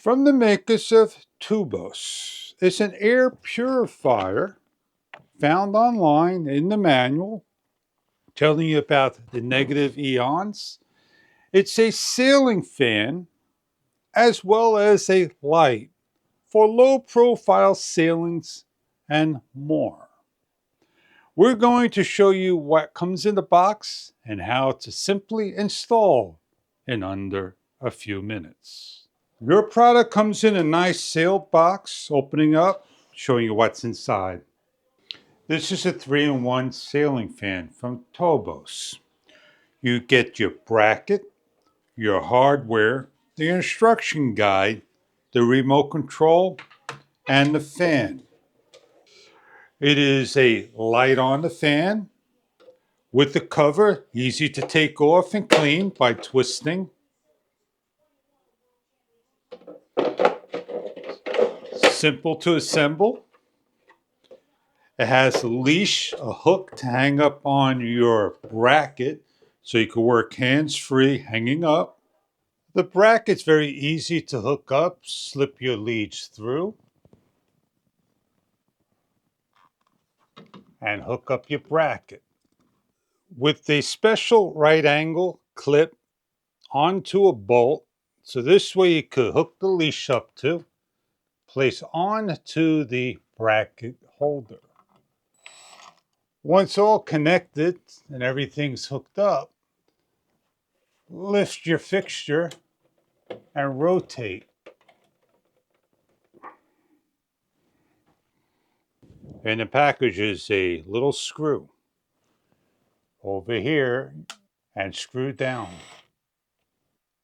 From the makers of TUOBOS. It's an air purifier found online in the manual telling you about the negative ions. It's a ceiling fan as well as a light for low profile ceilings and more. We're going to show you what comes in the box and how to simply install in under a few minutes. Your product comes in a nice sealed box, opening up, showing you what's inside. This is a 3-in-1 ceiling fan from TUOBOS. You get your bracket, your hardware, the instruction guide, the remote control, and the fan. It is a light on the fan with the cover, easy to take off and clean by twisting. Simple to assemble. It has a leash, a hook to hang up on your bracket so you can work hands-free hanging up. The bracket's very easy to hook up, slip your leads through, and hook up your bracket. With a special right angle clip onto a bolt, so this way you could hook the leash up to, place onto the bracket holder. Once all connected and everything's hooked up, lift your fixture and rotate. In the package is a little screw over here and screw down.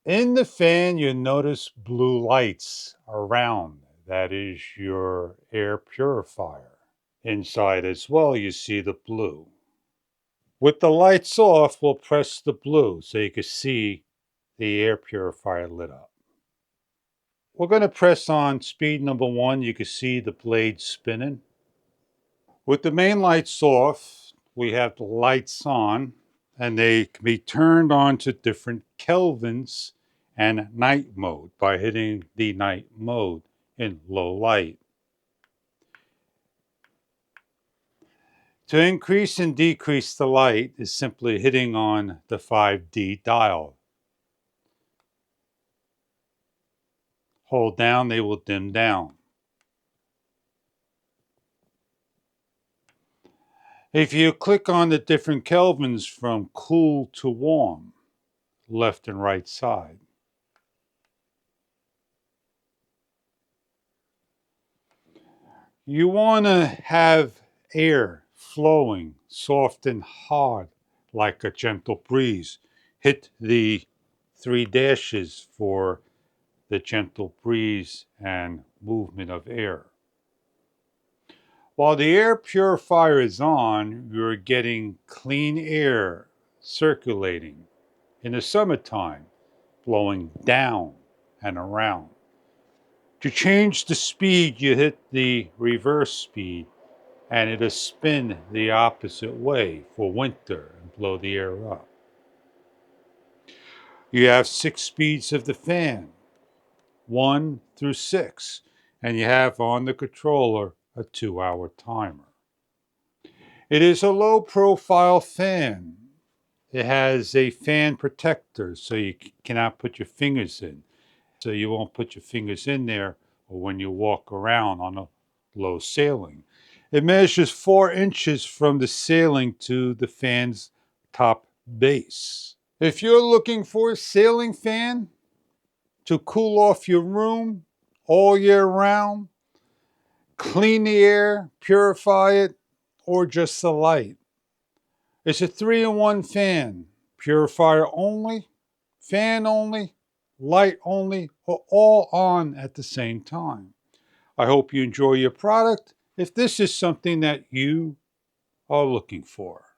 In the fan, you'll notice blue lights around. That is your air purifier. Inside as well, you see the blue. With the lights off, we'll press the blue so you can see the air purifier lit up. We're going to press on speed number 1. You can see the blade spinning. With the main lights off, we have the lights on, and they can be turned on to different kelvins and night mode by hitting the night mode in low light. To increase and decrease the light is simply hitting on the 5D dial. Hold down, they will dim down. If you click on the different kelvins from cool to warm, left and right side, you want to have air flowing soft and hard like a gentle breeze. Hit the 3 dashes for the gentle breeze and movement of air. While the air purifier is on, you're getting clean air circulating in the summertime, blowing down and around. To change the speed, you hit the reverse speed and it'll spin the opposite way for winter and blow the air up. You have 6 speeds of the fan, 1 through 6, and you have on the controller a 2-hour timer. It is a low profile fan. It has a fan protector so you cannot put your fingers in. So you won't put your fingers in there or when you walk around on a low ceiling. It measures 4 inches from the ceiling to the fan's top base. If you're looking for a ceiling fan to cool off your room all year round, clean the air, purify it, or just the light, it's a 3-in-1 fan, purifier only, fan only, light only, or all on at the same time. I hope you enjoy your product if this is something that you are looking for.